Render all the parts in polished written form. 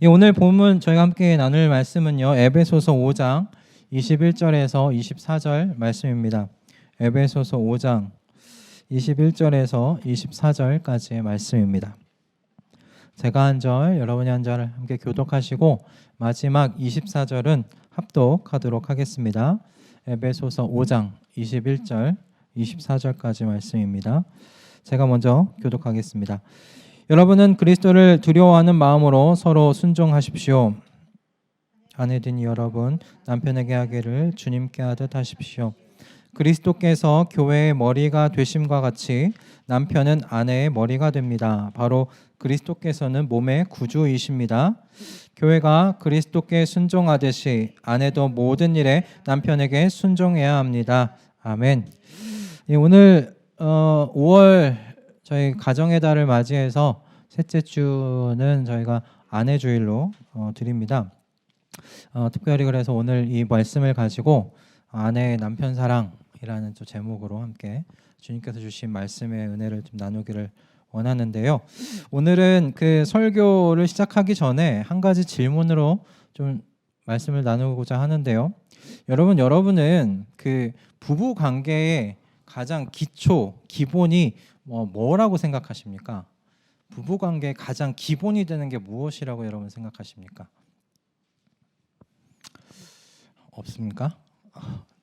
오늘 본문 저희가 함께 나눌 말씀은요, 에베소서 5장 21절에서 24절 말씀입니다. 에베소서 5장 21절에서 24절까지의 말씀입니다. 제가 한 절, 여러분이 한 절 함께 교독하시고 마지막 24절은 합독하도록 하겠습니다. 에베소서 5장 21절, 24절까지 말씀입니다. 제가 먼저 교독하겠습니다. 여러분은 그리스도를 두려워하는 마음으로 서로 순종하십시오. 아내된 여러분, 남편에게 하기를 주님께 하듯 하십시오. 그리스도께서 교회의 머리가 되심과 같이 남편은 아내의 머리가 됩니다. 바로 그리스도께서는 몸의 구주이십니다. 교회가 그리스도께 순종하듯이 아내도 모든 일에 남편에게 순종해야 합니다. 아멘. 오늘 5월 저희 가정의 달을 맞이해서 셋째 주는 저희가 아내 주일로 드립니다. 특별히 그래서 오늘 이 말씀을 가지고 아내의 남편 사랑이라는 또 제목으로 함께 주님께서 주신 말씀의 은혜를 좀 나누기를 원하는데요. 오늘은 그 설교를 시작하기 전에 한 가지 질문으로 좀 말씀을 나누고자 하는데요. 여러분은 그 부부 관계의 가장 기본이 뭐라고 생각하십니까? 부부관계의 가장 기본이 되는 게 무엇이라고 여러분 생각하십니까? 없습니까?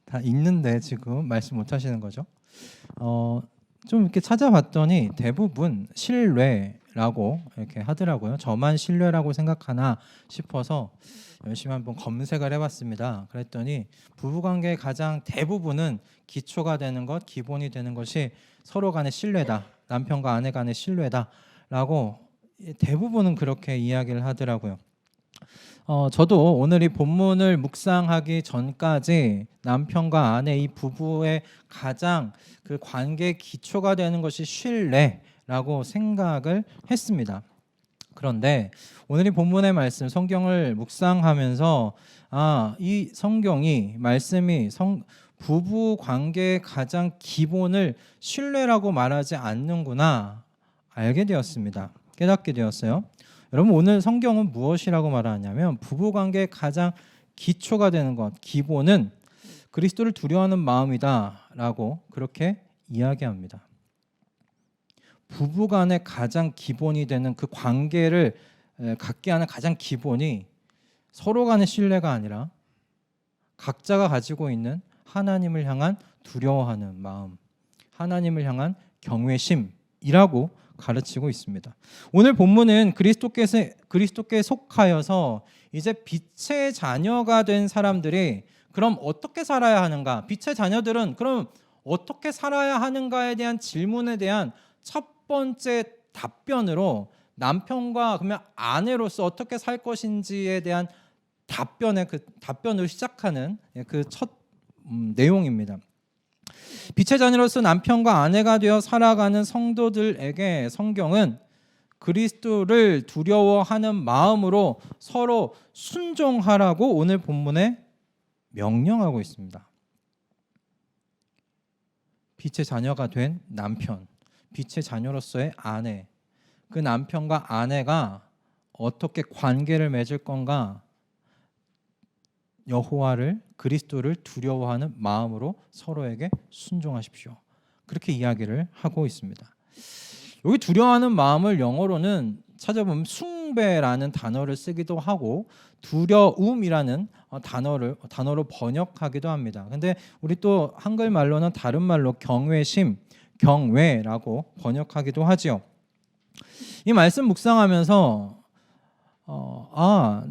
다 있는데 지금 말씀 못 하시는 거죠? 좀 이렇게 찾아봤더니 대부분 신뢰라고 이렇게 하더라고요. 저만 신뢰라고 생각하나 싶어서 열심히 한번 검색을 해봤습니다. 그랬더니 부부관계의 가장 대부분은 기초가 되는 것, 기본이 되는 것이 서로 간의 신뢰다. 남편과 아내 간의 신뢰다라고 대부분은 그렇게 이야기를 하더라고요. 저도 오늘 이 본문을 묵상하기 전까지 남편과 아내 이 부부의 가장 그 관계의 기초가 되는 것이 신뢰라고 생각을 했습니다. 그런데 오늘 이 본문의 말씀, 성경을 묵상하면서 이 성경이 말씀이 부부 관계의 가장 기본을 신뢰라고 말하지 않는구나 알게 되었습니다. 깨닫게 되었어요. 여러분, 오늘 성경은 무엇이라고 말하냐면 부부 관계의 가장 기초가 되는 것, 기본은 그리스도를 두려워하는 마음이다라고 그렇게 이야기합니다. 부부 간의 가장 기본이 되는 그 관계를 갖게 하는 가장 기본이 서로 간의 신뢰가 아니라 각자가 가지고 있는 하나님을 향한 두려워하는 마음, 하나님을 향한 경외심이라고 가르치고 있습니다. 오늘 본문은 그리스도께 속하여서 이제 빛의 자녀가 된 사람들이 그럼 어떻게 살아야 하는가? 빛의 자녀들은 그럼 어떻게 살아야 하는가에 대한 질문에 대한 첫 번째 답변으로 남편과 그러면 아내로서 어떻게 살 것인지에 대한 답변을 시작하는 그 첫 내용입니다. 빛의 자녀로서 남편과 아내가 되어 살아가는 성도들에게 성경은 그리스도를 두려워하는 마음으로 서로 순종하라고 오늘 본문에 명령하고 있습니다. 빛의 자녀가 된 남편, 빛의 자녀로서의 아내, 그 남편과 아내가 어떻게 관계를 맺을 건가? 여호와를, 그리스도를 두려워하는 마음으로 서로에게 순종하십시오. 그렇게 이야기를 하고 있습니다. 여기 두려워하는 마음을 영어로는 찾아보면 숭배라는 단어를 쓰기도 하고 두려움이라는 단어로 번역하기도 합니다. 근데 우리 또 한글말로는 다른 말로 경외심, 경외라고 번역하기도 하지요. 이 말씀 묵상하면서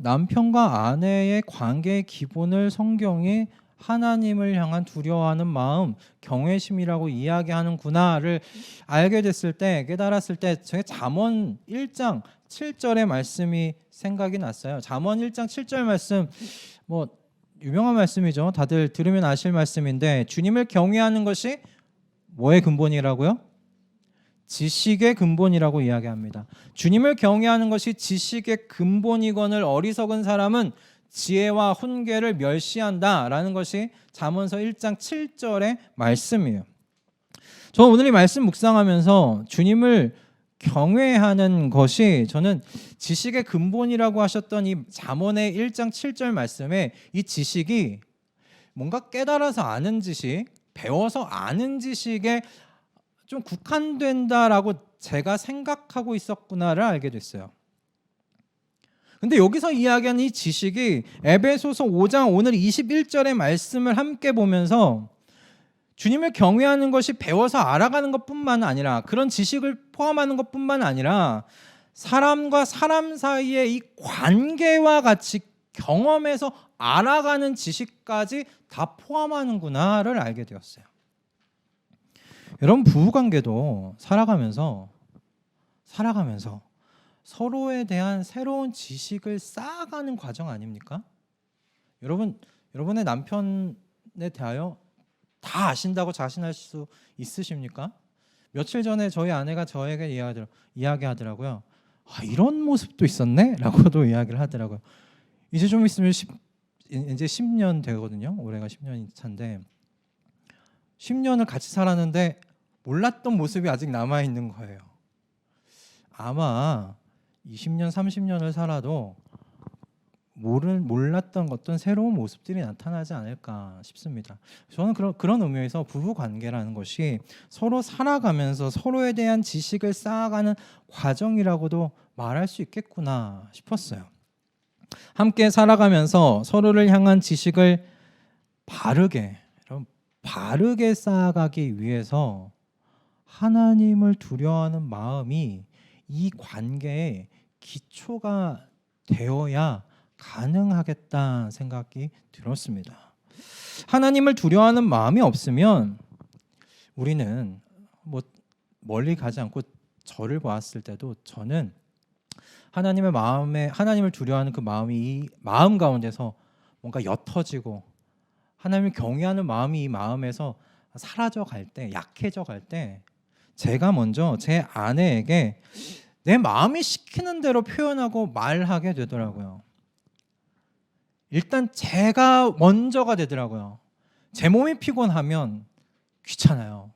남편과 아내의 관계의 기본을 성경이 하나님을 향한 두려워하는 마음, 경외심이라고 이야기하는구나를 알게 됐을 때, 깨달았을 때 저게 잠언 1장 7절의 말씀이 생각이 났어요. 잠언 1장 7절 말씀, 유명한 말씀이죠. 다들 들으면 아실 말씀인데, 주님을 경외하는 것이 뭐의 근본이라고요? 지식의 근본이라고 이야기합니다. 주님을 경외하는 것이 지식의 근본이거늘 어리석은 사람은 지혜와 훈계를 멸시한다라는 것이 잠언서 1장 7절의 말씀이에요. 저는 오늘 이 말씀 묵상하면서 주님을 경외하는 것이, 저는 지식의 근본이라고 하셨던 이 잠언의 1장 7절 말씀에 이 지식이 뭔가 깨달아서 아는 지식, 배워서 아는 지식에 좀 국한된다라고 제가 생각하고 있었구나를 알게 됐어요. 근데 여기서 이야기하는 이 지식이 에베소서 5장 오늘 21절의 말씀을 함께 보면서 주님을 경외하는 것이 배워서 알아가는 것뿐만 아니라, 그런 지식을 포함하는 것뿐만 아니라 사람과 사람 사이의 이 관계와 같이 경험해서 알아가는 지식까지 다 포함하는구나를 알게 되었어요. 여러분, 부부관계도 살아가면서 서로에 대한 새로운 지식을 쌓아가는 과정 아닙니까? 여러분의 남편에 대하여 다 아신다고 자신할 수 있으십니까? 며칠 전에 저희 아내가 저에게 이야기하더라고요. 이런 모습도 있었네? 라고도 이야기를 하더라고요. 이제 좀 있으면 이제 10년 되거든요. 올해가 10년이 차인데 10년을 같이 살았는데 몰랐던 모습이 아직 남아있는 거예요. 아마 20년, 30년을 살아도 몰랐던 어떤 새로운 모습들이 나타나지 않을까 싶습니다. 저는 그런 의미에서 부부 관계라는 것이 서로 살아가면서 서로에 대한 지식을 쌓아가는 과정이라고도 말할 수 있겠구나 싶었어요. 함께 살아가면서 서로를 향한 지식을 바르게 쌓아가기 위해서 하나님을 두려워하는 마음이 이 관계의 기초가 되어야 가능하겠다는 생각이 들었습니다. 하나님을 두려워하는 마음이 없으면 우리는 멀리 가지 않고 저를 보았을 때도 저는 하나님을 두려워하는 그 마음이 이 마음 가운데서 뭔가 옅어지고 하나님을 경외하는 마음이 이 마음에서 사라져 갈 때, 약해져 갈 때 제가 먼저 제 아내에게 내 마음이 시키는 대로 표현하고 말하게 되더라고요. 일단 제가 먼저가 되더라고요. 제 몸이 피곤하면 귀찮아요.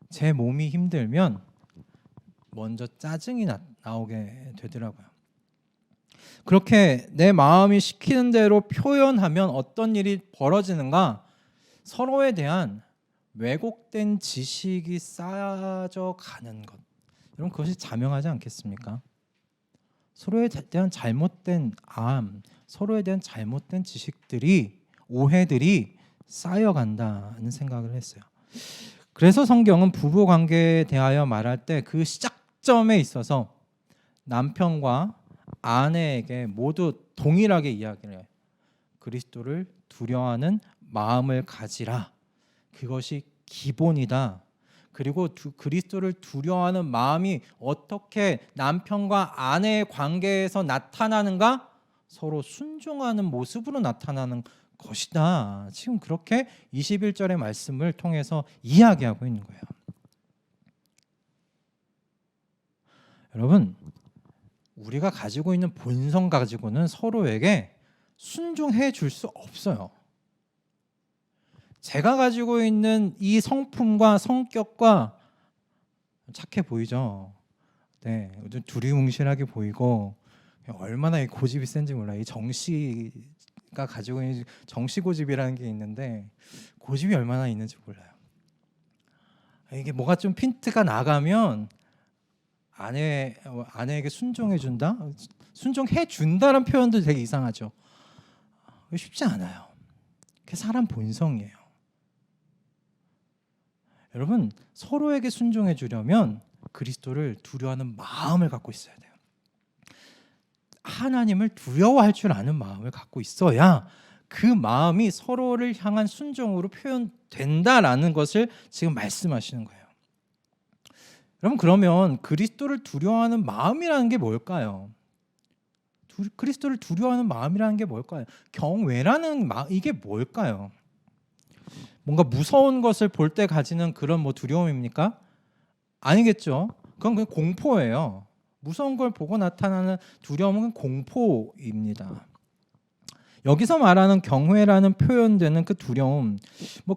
제 몸이 힘들면 먼저 짜증이 나오게 되더라고요. 그렇게 내 마음이 시키는 대로 표현하면 어떤 일이 벌어지는가? 서로에 대한 왜곡된 지식이 쌓여져 가는 것. 여러분, 그것이 자명하지 않겠습니까? 서로에 대한 잘못된 서로에 대한 잘못된 지식들이, 오해들이 쌓여간다는 생각을 했어요. 그래서 성경은 부부 관계에 대하여 말할 때 그 시작점에 있어서 남편과 아내에게 모두 동일하게 이야기를 해요. 그리스도를 두려워하는 마음을 가지라. 그것이 기본이다. 그리고 그리스도를 두려워하는 마음이 어떻게 남편과 아내의 관계에서 나타나는가? 서로 순종하는 모습으로 나타나는 것이다. 지금 그렇게 21절의 말씀을 통해서 이야기하고 있는 거예요. 여러분, 우리가 가지고 있는 본성 가지고는 서로에게 순종해 줄 수 없어요. 제가 가지고 있는 이 성품과 성격과 착해 보이죠. 네, 두리뭉실하게 보이고 얼마나 고집이 센지 몰라요. 이 정씨가 가지고 있는 정씨 고집이라는 게 있는데 고집이 얼마나 있는지 몰라요. 이게 뭐가 좀 핀트가 나가면 아내에게 순종해 준다? 순종해 준다라는 표현도 되게 이상하죠. 쉽지 않아요. 그게 사람 본성이에요. 여러분, 서로에게 순종해 주려면 그리스도를 두려워하는 마음을 갖고 있어야 돼요. 하나님을 두려워할 줄 아는 마음을 갖고 있어야 그 마음이 서로를 향한 순종으로 표현된다라는 것을 지금 말씀하시는 거예요. 여러분, 그러면 그리스도를 두려워하는 마음이라는 게 뭘까요? 그리스도를 두려워하는 마음이라는 게 뭘까요? 경외라는 이게 뭘까요? 뭔가 무서운 것을 볼 때 가지는 그런 두려움입니까? 아니겠죠. 그건 그냥 공포예요. 무서운 걸 보고 나타나는 두려움은 공포입니다. 여기서 말하는 경외라는 표현되는 그 두려움,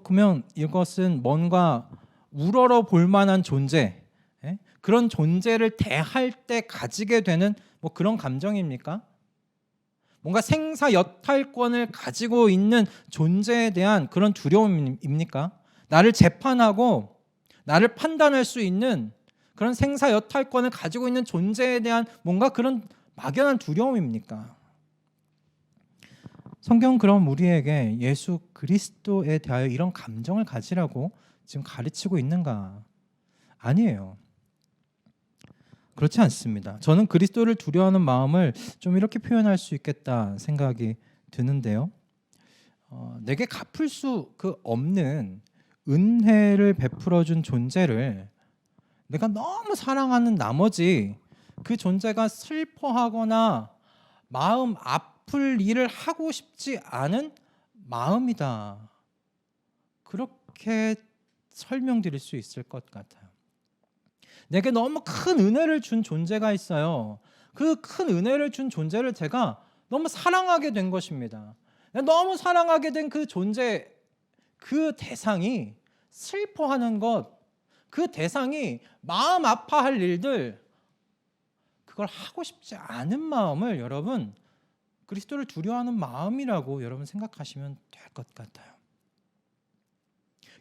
그러면 이것은 뭔가 우러러 볼 만한 존재, 예? 그런 존재를 대할 때 가지게 되는 뭐 그런 감정입니까? 뭔가 생사여탈권을 가지고 있는 존재에 대한 그런 두려움입니까? 나를 재판하고 나를 판단할 수 있는 그런 생사여탈권을 가지고 있는 존재에 대한 뭔가 그런 막연한 두려움입니까? 성경은 그럼 우리에게 예수 그리스도에 대하여 이런 감정을 가지라고 지금 가르치고 있는가? 아니에요. 그렇지 않습니다. 저는 그리스도를 두려워하는 마음을 좀 이렇게 표현할 수 있겠다 생각이 드는데요. 내게 갚을 수 없는 은혜를 베풀어준 존재를 내가 너무 사랑하는 나머지 그 존재가 슬퍼하거나 마음 아플 일을 하고 싶지 않은 마음이다. 그렇게 설명드릴 수 있을 것 같아요. 내게 너무 큰 은혜를 준 존재가 있어요. 그 큰 은혜를 준 존재를 제가 너무 사랑하게 된 것입니다. 너무 사랑하게 된 그 존재, 그 대상이 슬퍼하는 것, 그 대상이 마음 아파할 일들, 그걸 하고 싶지 않은 마음을 여러분 그리스도를 두려워하는 마음이라고 여러분 생각하시면 될 것 같아요.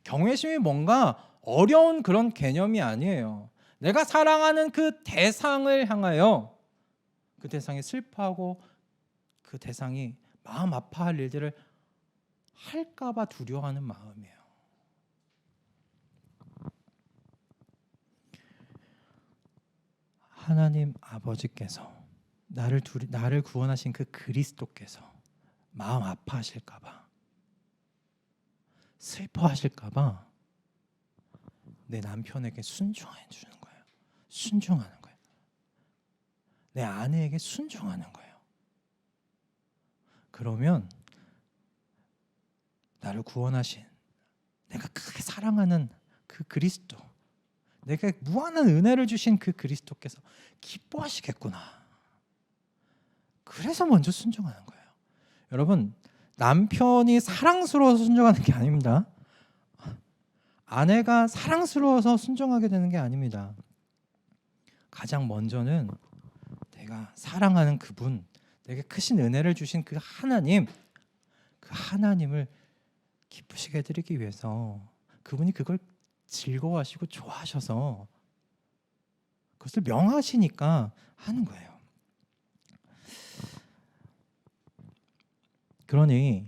경외심이 뭔가 어려운 그런 개념이 아니에요. 내가 사랑하는 그 대상을 향하여 그 대상이 슬퍼하고 그 대상이 마음 아파할 일들을 할까봐 두려워하는 마음이에요. 하나님 아버지께서 나를 구원하신 그 그리스도께서 마음 아파하실까봐, 슬퍼하실까봐 내 남편에게 순종해 주는 거예요. 순종하는 거예요. 내 아내에게 순종하는 거예요. 그러면 나를 구원하신, 내가 크게 사랑하는 그 그리스도, 내가 무한한 은혜를 주신 그 그리스도께서 기뻐하시겠구나. 그래서 먼저 순종하는 거예요. 여러분, 남편이 사랑스러워서 순종하는 게 아닙니다. 아내가 사랑스러워서 순종하게 되는 게 아닙니다. 가장 먼저는 내가 사랑하는 그분, 내게 크신 은혜를 주신 그 하나님, 그 하나님을 기쁘시게 해드리기 위해서 그분이 그걸 즐거워하시고 좋아하셔서 그것을 명하시니까 하는 거예요. 그러니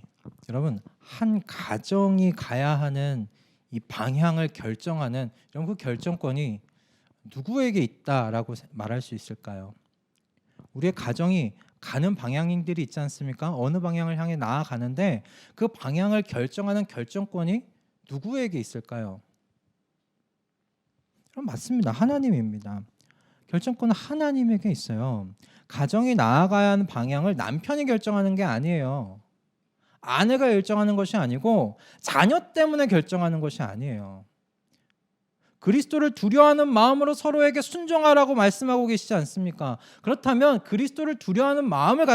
여러분, 한 가정이 가야 하는 이 방향을 결정하는 이런 그 결정권이 누구에게 있다라고 말할 수 있을까요? 우리의 가정이 가는 방향들이 있지 않습니까? 어느 방향을 향해 나아가는데 그 방향을 결정하는 결정권이 누구에게 있을까요? 그럼 맞습니다. 하나님입니다. 결정권은 하나님에게 있어요. 가정이 나아가야 하는 방향을 남편이 결정하는 게 아니에요. 아내가 결정하는 것이 아니고 자녀 때문에 결정하는 것이 아니에요. 그리스도를 두려워하는 마음으로 서로에게 순종하라고 말씀하고 계시지 않습니까? 그렇다면 그리스도를 두려워하는 마음을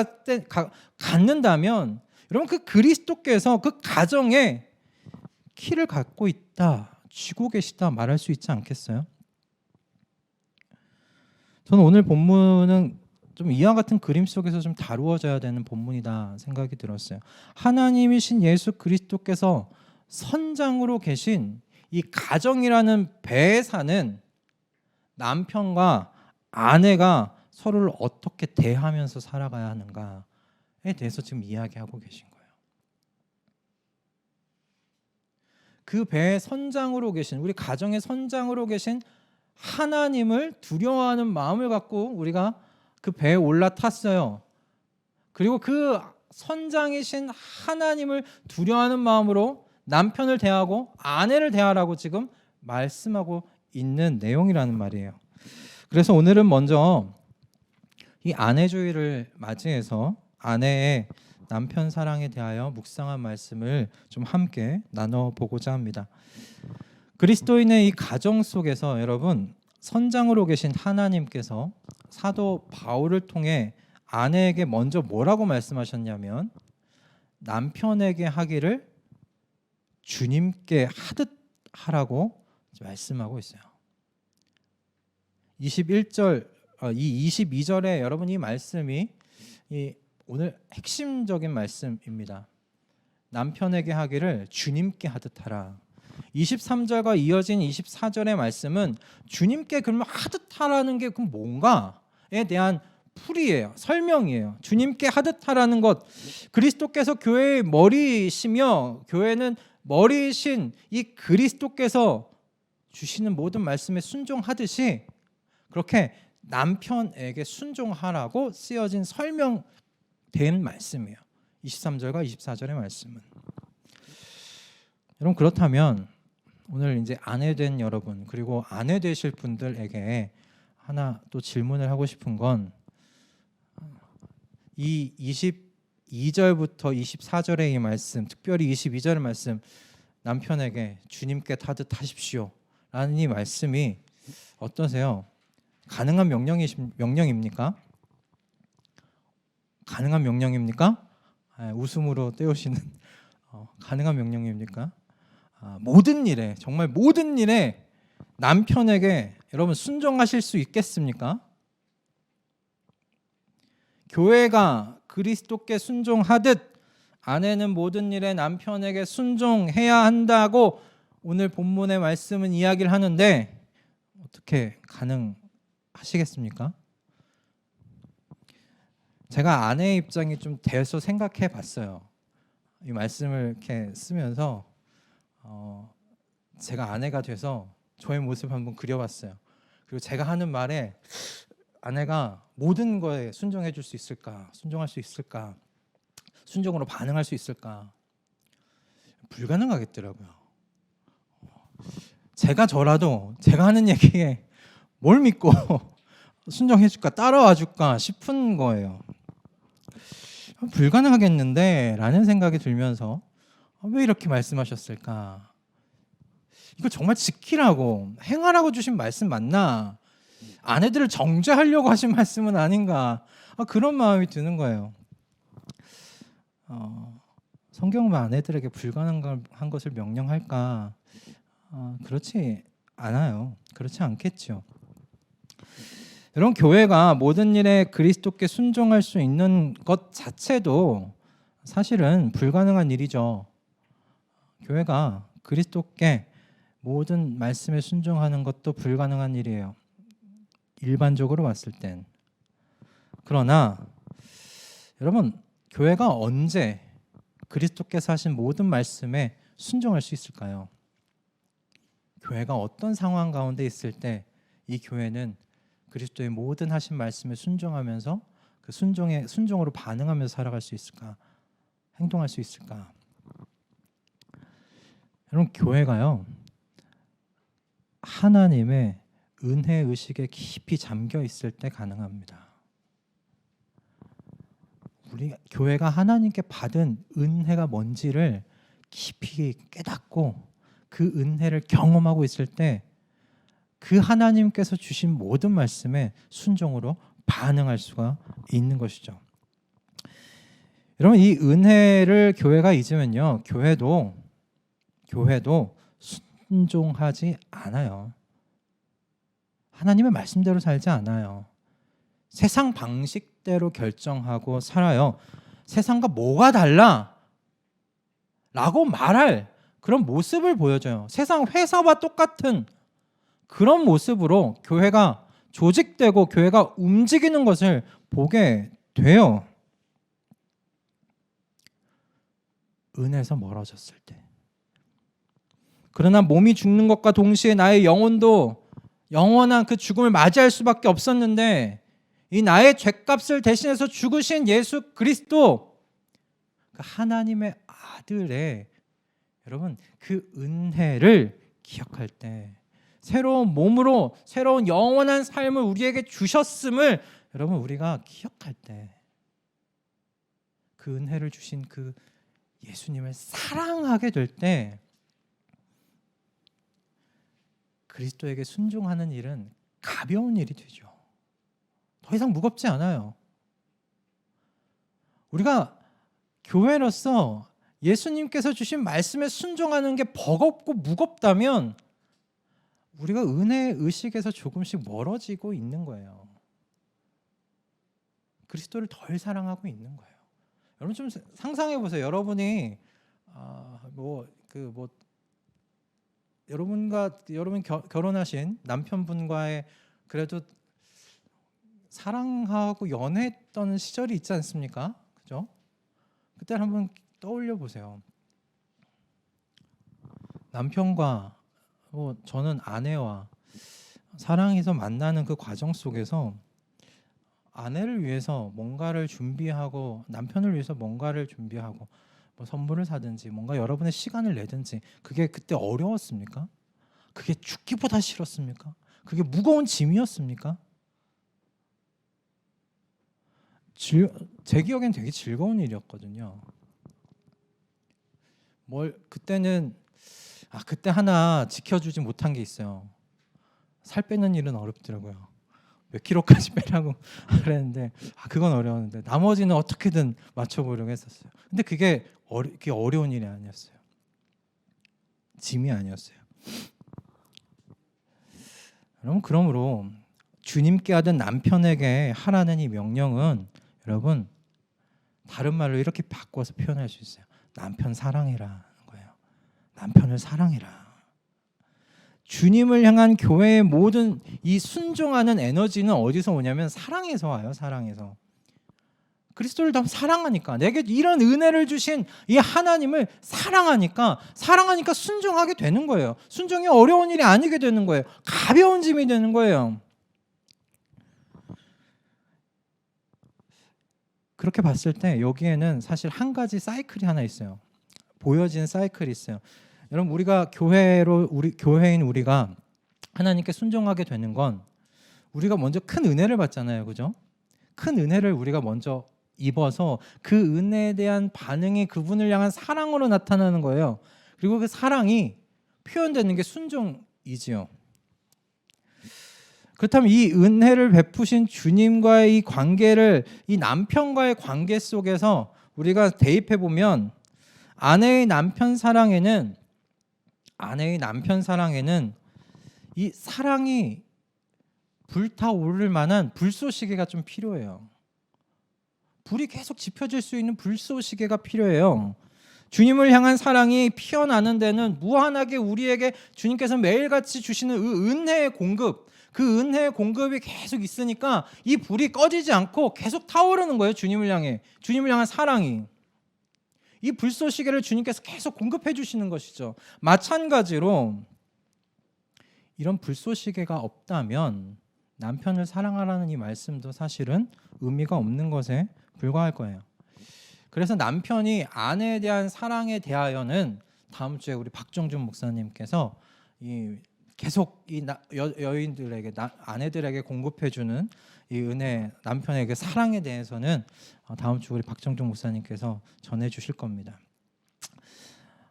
갖는다면 여러분 그 그리스도께서 그 가정에 키를 갖고 있다, 쥐고 계시다 말할 수 있지 않겠어요? 저는 오늘 본문은 좀 이와 같은 그림 속에서 좀 다루어져야 되는 본문이다 생각이 들었어요. 하나님이신 예수 그리스도께서 선장으로 계신 이 가정이라는 배에 사는 남편과 아내가 서로를 어떻게 대하면서 살아가야 하는가에 대해서 지금 이야기하고 계신 거예요. 그 배의 선장으로 계신, 우리 가정의 선장으로 계신 하나님을 두려워하는 마음을 갖고 우리가 그 배에 올라탔어요. 그리고 그 선장이신 하나님을 두려워하는 마음으로 남편을 대하고 아내를 대하라고 지금 말씀하고 있는 내용이라는 말이에요. 그래서 오늘은 먼저 이 아내주의를 맞이해서 아내의 남편 사랑에 대하여 묵상한 말씀을 좀 함께 나눠보고자 합니다. 그리스도인의 이 가정 속에서 여러분 선장으로 계신 하나님께서 사도 바울을 통해 아내에게 먼저 뭐라고 말씀하셨냐면 남편에게 하기를 주님께 하듯 하라고 말씀하고 있어요. 21절, 이 22절에 여러분 이 말씀이 오늘 핵심적인 말씀입니다. 남편에게 하기를 주님께 하듯 하라. 23절과 이어진 24절의 말씀은 주님께 그러면 하듯 하라는 게 그럼 뭔가에 대한 풀이에요. 설명이에요. 주님께 하듯 하라는 것, 그리스도께서 교회의 머리이시며 교회는 머리이신 이 그리스도께서 주시는 모든 말씀에 순종하듯이 그렇게 남편에게 순종하라고 쓰여진 설명된 말씀이에요. 23절과 24절의 말씀은. 여러분, 그렇다면 오늘 이제 아내 된 여러분 그리고 아내 되실 분들에게 하나 또 질문을 하고 싶은 건, 이 22절부터 24절의 이 말씀, 특별히 22절의 말씀, 남편에게 주님께 하듯 하십시오 라는 이 말씀이 어떠세요? 가능한 명령입니까? 가능한 명령입니까? 웃음으로 떼우시는 가능한 명령입니까? 모든 일에, 정말 모든 일에 남편에게 여러분 순종하실 수 있겠습니까? 교회가 그리스도께 순종하듯 아내는 모든 일에 남편에게 순종해야 한다고 오늘 본문의 말씀은 이야기를 하는데, 어떻게 가능하시겠습니까? 제가 아내의 입장이 좀 돼서 생각해 봤어요. 이 말씀을 이렇게 쓰면서 제가 아내가 돼서 저의 모습 한번 그려봤어요. 그리고 제가 하는 말에 아내가 모든 거에 순종해 줄 수 있을까? 순종할 수 있을까? 순종으로 반응할 수 있을까? 불가능하겠더라고요. 제가 저라도 제가 하는 얘기에 뭘 믿고 순종해 줄까? 따라와 줄까? 싶은 거예요. 불가능하겠는데 라는 생각이 들면서 왜 이렇게 말씀하셨을까? 이거 정말 지키라고, 행하라고 주신 말씀 맞나? 아내들을 정죄하려고 하신 말씀은 아닌가? 그런 마음이 드는 거예요. 성경은 아내들에게 불가능한 것을 명령할까? 그렇지 않아요. 그렇지 않겠죠. 여러분, 교회가 모든 일에 그리스도께 순종할 수 있는 것 자체도 사실은 불가능한 일이죠. 교회가 그리스도께 모든 말씀에 순종하는 것도 불가능한 일이에요. 일반적으로 봤을 땐. 그러나 여러분, 교회가 언제 그리스도께서 하신 모든 말씀에 순종할 수 있을까요? 교회가 어떤 상황 가운데 있을 때 이 교회는 그리스도의 모든 하신 말씀에 순종하면서 그 순종으로 반응하면서 살아갈 수 있을까? 행동할 수 있을까? 여러분, 교회가요, 하나님의 은혜 의식에 깊이 잠겨 있을 때 가능합니다. 우리 교회가 하나님께 받은 은혜가 뭔지를 깊이 깨닫고 그 은혜를 경험하고 있을 때 그 하나님께서 주신 모든 말씀에 순종으로 반응할 수가 있는 것이죠. 여러분, 이 은혜를 교회가 잊으면요, 교회도 순종하지 않아요. 하나님의 말씀대로 살지 않아요. 세상 방식대로 결정하고 살아요. 세상과 뭐가 달라? 라고 말할 그런 모습을 보여줘요. 세상 회사와 똑같은 그런 모습으로 교회가 조직되고 교회가 움직이는 것을 보게 돼요. 은혜에서 멀어졌을 때. 그러나 몸이 죽는 것과 동시에 나의 영혼도 영원한 그 죽음을 맞이할 수밖에 없었는데, 이 나의 죗값을 대신해서 죽으신 예수 그리스도, 그 하나님의 아들의 여러분 그 은혜를 기억할 때, 새로운 몸으로 새로운 영원한 삶을 우리에게 주셨음을 여러분 우리가 기억할 때, 그 은혜를 주신 그 예수님을 사랑하게 될 때 그리스도에게 순종하는 일은 가벼운 일이 되죠. 더 이상 무겁지 않아요. 우리가 교회로서 예수님께서 주신 말씀에 순종하는 게 버겁고 무겁다면 우리가 은혜 의식에서 조금씩 멀어지고 있는 거예요. 그리스도를 덜 사랑하고 있는 거예요. 여러분 좀 상상해 보세요. 여러분이 여러분 결혼하신 남편분과의 그래도 사랑하고 연애했던 시절이 있지 않습니까? 그죠? 그때를 한번 떠올려 보세요. 남편과 저는 아내와 사랑해서 만나는 그 과정 속에서 아내를 위해서 뭔가를 준비하고 남편을 위해서 뭔가를 준비하고 선물을 사든지 뭔가 여러분의 시간을 내든지 그게 그때 어려웠습니까? 그게 죽기보다 싫었습니까? 그게 무거운 짐이었습니까? 제 기억엔 되게 즐거운 일이었거든요. 그때 하나 지켜주지 못한 게 있어요. 살 빼는 일은 어렵더라고요. 몇 킬로까지 빼라고 그랬는데 그건 어려웠는데 나머지는 어떻게든 맞춰보려고 했었어요. 근데 그게 어려운 일이 아니었어요. 짐이 아니었어요. 여러분, 그러므로 주님께 하던 남편에게 하라는 이 명령은 여러분 다른 말로 이렇게 바꿔서 표현할 수 있어요. 남편 사랑해라는 거예요. 남편을 사랑해라. 주님을 향한 교회의 모든 이 순종하는 에너지는 어디서 오냐면 사랑에서 와요. 사랑에서. 그리스도를 더 사랑하니까, 내게 이런 은혜를 주신 이 하나님을 사랑하니까 순종하게 되는 거예요. 순종이 어려운 일이 아니게 되는 거예요. 가벼운 짐이 되는 거예요. 그렇게 봤을 때 여기에는 사실 한 가지 사이클이 하나 있어요. 보여지는 사이클이 있어요. 여러분, 교회인 우리가 하나님께 순종하게 되는 건 우리가 먼저 큰 은혜를 받잖아요. 그죠? 큰 은혜를 우리가 먼저 입어서 그 은혜에 대한 반응이 그분을 향한 사랑으로 나타나는 거예요. 그리고 그 사랑이 표현되는 게 순종이지요. 그렇다면 이 은혜를 베푸신 주님과의 이 관계를, 이 남편과의 관계 속에서 우리가 대입해 보면 아내의 남편 사랑에는 이 사랑이 불타오를 만한 불쏘시개가 좀 필요해요. 불이 계속 지펴질 수 있는 불쏘시개가 필요해요. 주님을 향한 사랑이 피어나는 데는 무한하게 우리에게 주님께서 매일같이 주시는 은혜의 공급, 그 은혜의 공급이 계속 있으니까 이 불이 꺼지지 않고 계속 타오르는 거예요. 주님을 향한 사랑이. 이 불쏘시개를 주님께서 계속 공급해 주시는 것이죠. 마찬가지로 이런 불쏘시개가 없다면 남편을 사랑하라는 이 말씀도 사실은 의미가 없는 것에 불과할 거예요. 그래서 남편이 아내에 대한 사랑에 대하여는 다음 주에 우리 박정준 목사님께서 계속 여인들에게 아내들에게 공급해 주는 이 은혜, 남편의 그 사랑에 대해서는 다음 주 우리 박정준 목사님께서 전해 주실 겁니다.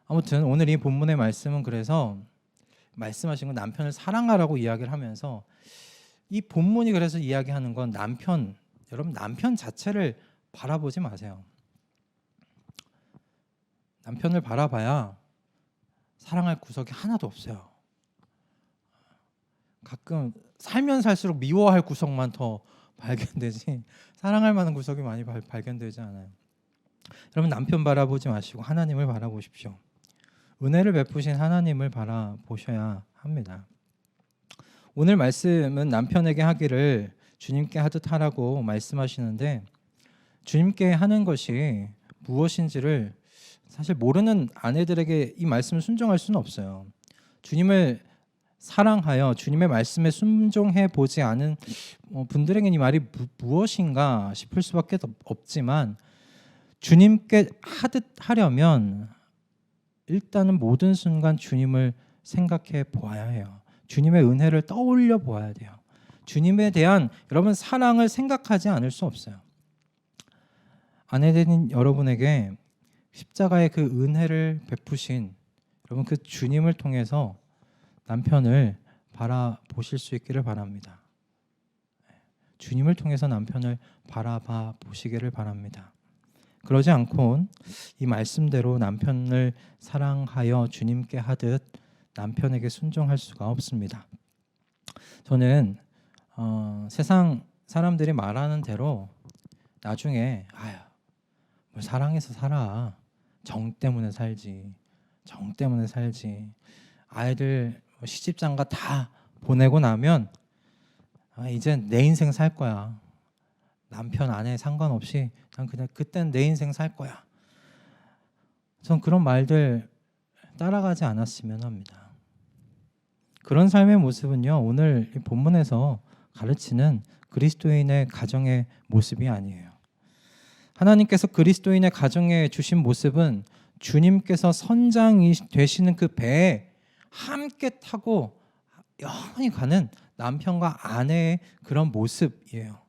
아무튼 오늘 이 본문의 말씀은 그래서 말씀하신 건 남편을 사랑하라고 이야기를 하면서 이 본문이 그래서 이야기하는 건 여러분 남편 자체를 바라보지 마세요. 남편을 바라봐야 사랑할 구석이 하나도 없어요. 가끔 살면 살수록 미워할 구석만 더 발견되지 사랑할 만한 구석이 많이 발견되지 않아요. 여러분, 남편 바라보지 마시고 하나님을 바라보십시오. 은혜를 베푸신 하나님을 바라보셔야 합니다. 오늘 말씀은 남편에게 하기를 주님께 하듯 하라고 말씀하시는데, 주님께 하는 것이 무엇인지를 사실 모르는 아내들에게 이 말씀을 순종할 수는 없어요. 주님을 사랑하여 주님의 말씀에 순종해 보지 않은 분들에게는 이 말이 무엇인가 싶을 수밖에 없지만, 주님께 하듯 하려면 일단은 모든 순간 주님을 생각해 보아야 해요. 주님의 은혜를 떠올려 보아야 돼요. 주님에 대한 여러분 사랑을 생각하지 않을 수 없어요. 아내된 여러분에게 십자가의 그 은혜를 베푸신 여러분 그 주님을 통해서 남편을 바라보실 수 있기를 바랍니다. 주님을 통해서 남편을 바라봐 보시기를 바랍니다. 그러지 않고 이 말씀대로 남편을 사랑하여 주님께 하듯 남편에게 순종할 수가 없습니다. 저는 세상 사람들이 말하는 대로 나중에 뭘 사랑해서 살아, 정 때문에 살지, 정 때문에 살지, 아이들 시집장가 다 보내고 나면 이젠 내 인생 살 거야, 남편 아내 상관없이 난 그냥 그땐 내 인생 살 거야. 전 그런 말들 따라가지 않았으면 합니다. 그런 삶의 모습은요, 오늘 이 본문에서 가르치는 그리스도인의 가정의 모습이 아니에요. 하나님께서 그리스도인의 가정에 주신 모습은 주님께서 선장이 되시는 그 배에 함께 타고 영원히 가는 남편과 아내의 그런 모습이에요.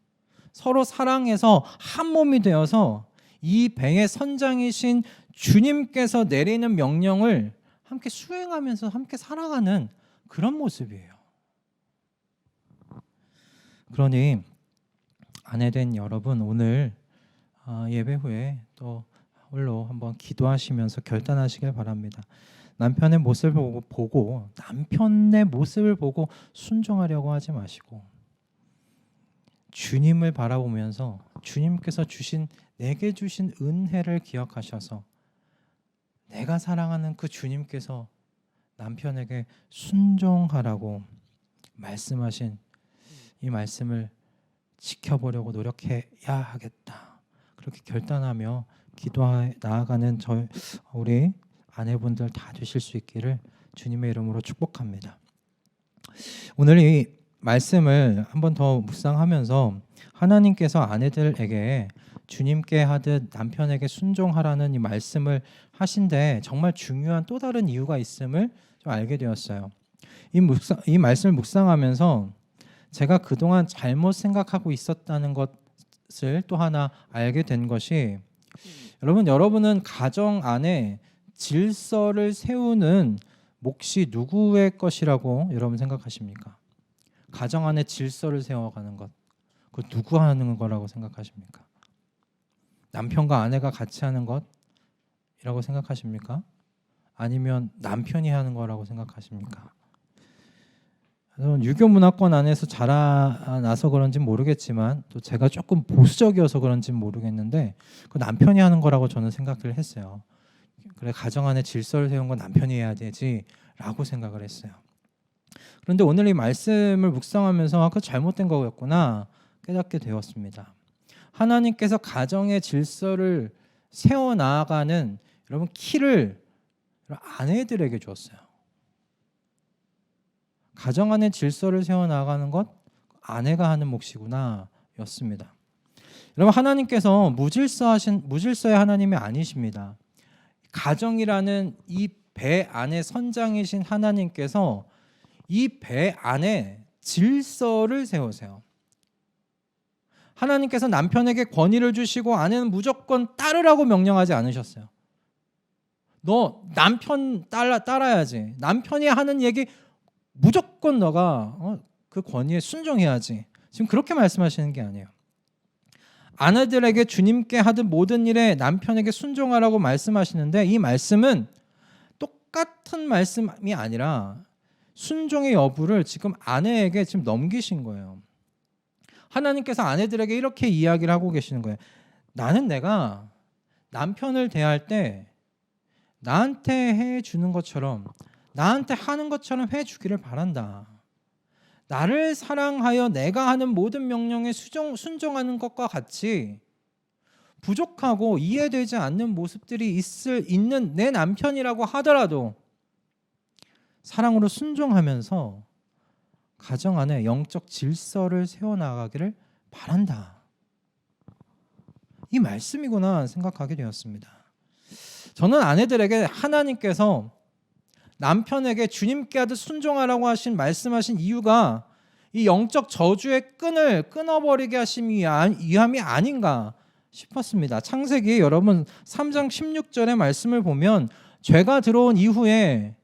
서로 사랑해서 한 몸이 되어서 이 배의 선장이신 주님께서 내리는 명령을 함께 수행하면서 함께 살아가는 그런 모습이에요. 그러니 아내된 여러분, 오늘 예배 후에 또 홀로 한번 기도하시면서 결단하시길 바랍니다. 남편의 모습을 보고 남편의 모습을 보고 순종하려고 하지 마시고 주님을 바라보면서 주님께서 내게 주신 은혜를 기억하셔서 내가 사랑하는 그 주님께서 남편에게 순종하라고 말씀하신 이 말씀을 지켜보려고 노력해야 하겠다. 그렇게 결단하며 기도해 나아가는 우리 아내분들 다 되실 수 있기를 주님의 이름으로 축복합니다. 오늘 이 말씀을 한 번 더 묵상하면서 하나님께서 아내들에게 주님께 하듯 남편에게 순종하라는 이 말씀을 하신데 정말 중요한 또 다른 이유가 있음을 좀 알게 되었어요. 이 말씀을 묵상하면서 제가 그동안 잘못 생각하고 있었다는 것을 또 하나 알게 된 것이, 여러분은 가정 안에 질서를 세우는 몫이 누구의 것이라고 여러분 생각하십니까? 가정 안에 질서를 세워가는 것, 그 누구 하는 거라고 생각하십니까? 남편과 아내가 같이 하는 것이라고 생각하십니까? 아니면 남편이 하는 거라고 생각하십니까? 유교 문화권 안에서 자라나서 그런지 모르겠지만 또 제가 조금 보수적이어서 그런지 모르겠는데 그 남편이 하는 거라고 저는 생각을 했어요. 그래, 가정 안에 질서를 세운 건 남편이 해야 되지라고 생각을 했어요. 그런데 오늘 이 말씀을 묵상하면서 그 잘못된 거였구나 깨닫게 되었습니다. 하나님께서 가정의 질서를 세워나가는 여러분 키를 아내들에게 주었어요. 가정 안의 질서를 세워나가는 것 아내가 하는 몫이구나 였습니다. 여러분, 하나님께서 무질서의 하나님이 아니십니다. 가정이라는 이 배 안에 선장이신 하나님께서 이 배 안에 질서를 세우세요. 하나님께서 남편에게 권위를 주시고 아내는 무조건 따르라고 명령하지 않으셨어요. 너 남편 따라야지. 남편이 하는 얘기 무조건 너가 그 권위에 순종해야지. 지금 그렇게 말씀하시는 게 아니에요. 아내들에게 주님께 하던 모든 일에 남편에게 순종하라고 말씀하시는데 이 말씀은 똑같은 말씀이 아니라 순종의 여부를 지금 아내에게 지금 넘기신 거예요. 하나님께서 아내들에게 이렇게 이야기를 하고 계시는 거예요. 나는 내가 남편을 대할 때 나한테 해주는 것처럼 나한테 하는 것처럼 해주기를 바란다. 나를 사랑하여 내가 하는 모든 명령에 순종하는 것과 같이 부족하고 이해되지 않는 모습들이 있는 내 남편이라고 하더라도 사랑으로 순종하면서 가정 안에 영적 질서를 세워나가기를 바란다. 이 말씀이구나 생각하게 되었습니다. 저는 아내들에게 하나님께서 남편에게 주님께 하듯 순종하라고 말씀하신 이유가 이 영적 저주의 끈을 끊어버리게 하심이 위함이 아닌가 싶었습니다. 창세기 여러분 3장 16절의 말씀을 보면 죄가 들어온 이후에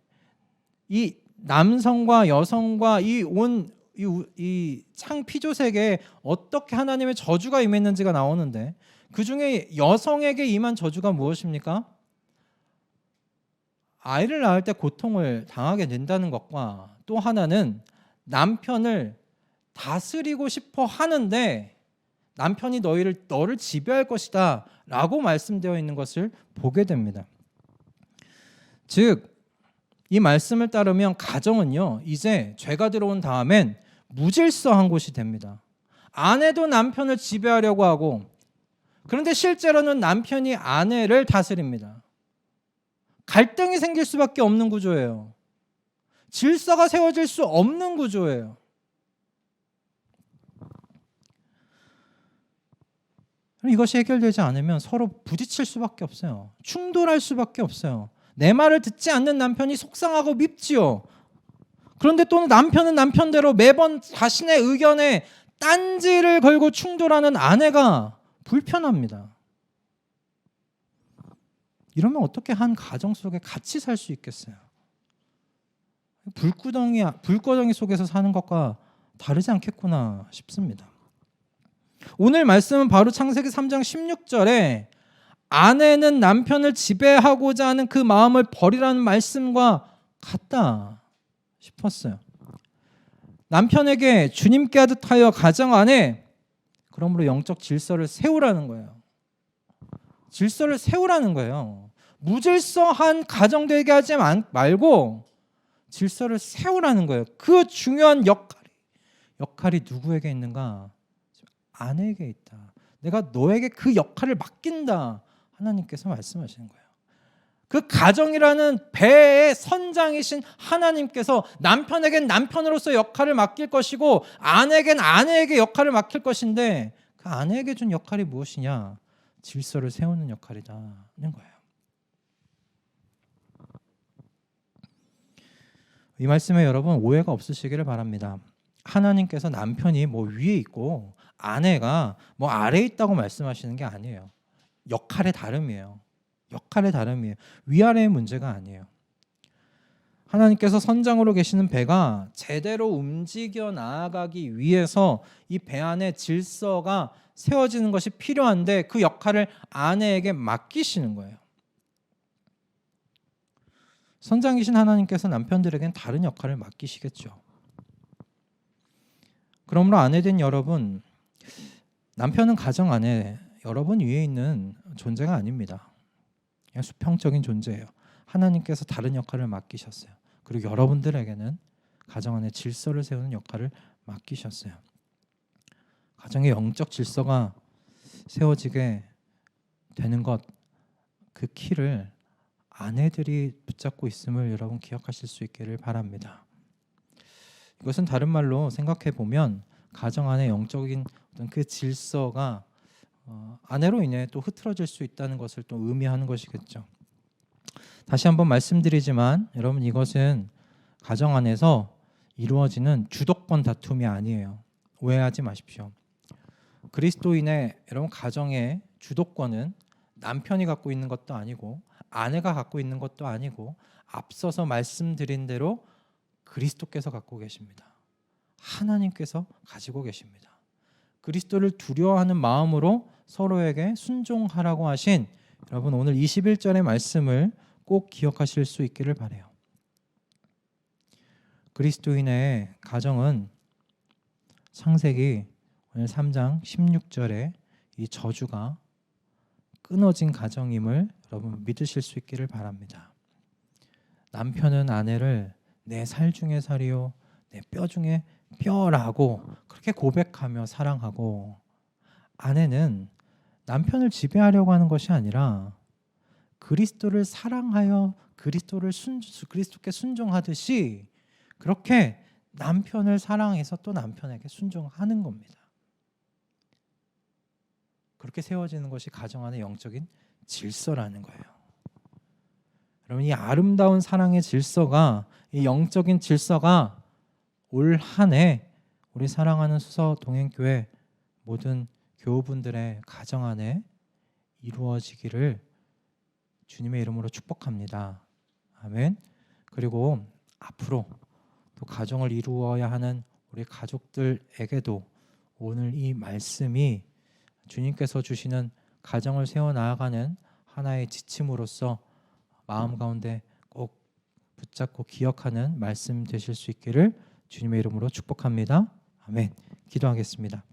이 남성과 여성과 이 창피조세계에 어떻게 하나님의 저주가 임했는지가 나오는데 그 중에 여성에게 임한 저주가 무엇입니까? 아이를 낳을 때 고통을 당하게 된다는 것과 또 하나는 남편을 다스리고 싶어 하는데 남편이 너를 지배할 것이다 라고 말씀되어 있는 것을 보게 됩니다. 즉 이 말씀을 따르면 가정은요 이제 죄가 들어온 다음엔 무질서한 곳이 됩니다. 아내도 남편을 지배하려고 하고, 그런데 실제로는 남편이 아내를 다스립니다. 갈등이 생길 수밖에 없는 구조예요. 질서가 세워질 수 없는 구조예요. 이것이 해결되지 않으면 서로 부딪힐 수밖에 없어요. 충돌할 수밖에 없어요. 내 말을 듣지 않는 남편이 속상하고 밉지요. 그런데 또 남편은 남편대로 매번 자신의 의견에 딴지를 걸고 충돌하는 아내가 불편합니다. 이러면 어떻게 한 가정 속에 같이 살 수 있겠어요? 불구덩이 속에서 사는 것과 다르지 않겠구나 싶습니다. 오늘 말씀은 바로 창세기 3장 16절에 아내는 남편을 지배하고자 하는 그 마음을 버리라는 말씀과 같다 싶었어요. 남편에게 주님께 하듯 하여 가정 안에 그러므로 영적 질서를 세우라는 거예요. 질서를 세우라는 거예요. 무질서한 가정 되게 하지 말고 질서를 세우라는 거예요. 그 중요한 역할이 누구에게 있는가? 아내에게 있다. 내가 너에게 그 역할을 맡긴다. 하나님께서 말씀하시는 거예요. 그 가정이라는 배의 선장이신 하나님께서 남편에겐 남편으로서 역할을 맡길 것이고 아내에겐 아내에게 역할을 맡길 것인데 그 아내에게 준 역할이 무엇이냐? 질서를 세우는 역할이다는 거예요. 이 말씀에 여러분 오해가 없으시기를 바랍니다. 하나님께서 남편이 위에 있고 아내가 아래에 있다고 말씀하시는 게 아니에요. 역할의 다름이에요. 위아래의 문제가 아니에요. 하나님께서 선장으로 계시는 배가 제대로 움직여 나아가기 위해서 이 배 안에 질서가 세워지는 것이 필요한데 그 역할을 아내에게 맡기시는 거예요. 선장이신 하나님께서 남편들에겐 다른 역할을 맡기시겠죠. 그러므로 아내된 여러분, 남편은 가정 안에 여러분 위에 있는 존재가 아닙니다. 그냥 수평적인 존재예요. 하나님께서 다른 역할을 맡기셨어요. 그리고 여러분들에게는 가정 안에 질서를 세우는 역할을 맡기셨어요. 가정의 영적 질서가 세워지게 되는 것, 그 키를 아내들이 붙잡고 있음을 여러분 기억하실 수 있기를 바랍니다. 이것은 다른 말로 생각해 보면 가정 안에 영적인 어떤 그 질서가 아내로 인해 또 흐트러질 수 있다는 것을 또 의미하는 것이겠죠. 다시 한번 말씀드리지만 여러분 이것은 가정 안에서 이루어지는 주도권 다툼이 아니에요. 오해하지 마십시오. 그리스도인의 여러분 가정의 주도권은 남편이 갖고 있는 것도 아니고 아내가 갖고 있는 것도 아니고 앞서서 말씀드린 대로 그리스도께서 갖고 계십니다. 하나님께서 가지고 계십니다. 그리스도를 두려워하는 마음으로 서로에게 순종하라고 하신 여러분 오늘 21절의 말씀을 꼭 기억하실 수 있기를 바라요. 그리스도인의 가정은 창세기 오늘 3장 16절에 이 저주가 끊어진 가정임을 여러분 믿으실 수 있기를 바랍니다. 남편은 아내를 내 살 중에 살이요 내 뼈 중에 뼈라고 그렇게 고백하며 사랑하고, 아내는 남편을 지배하려고 하는 것이 아니라 그리스도를 사랑하여 그리스도께 순종하듯이 그렇게 남편을 사랑해서 또 남편에게 순종하는 겁니다. 그렇게 세워지는 것이 가정 안의 영적인 질서라는 거예요. 여러분 이 아름다운 사랑의 질서가, 이 영적인 질서가 올 한 해 우리 사랑하는 수서 동행교회 모든 교우분들의 가정 안에 이루어지기를 주님의 이름으로 축복합니다. 아멘. 그리고 앞으로 또 가정을 이루어야 하는 우리 가족들에게도 오늘 이 말씀이 주님께서 주시는 가정을 세워나가는 하나의 지침으로서 마음 가운데 꼭 붙잡고 기억하는 말씀 되실 수 있기를 주님의 이름으로 축복합니다. 아멘. 기도하겠습니다.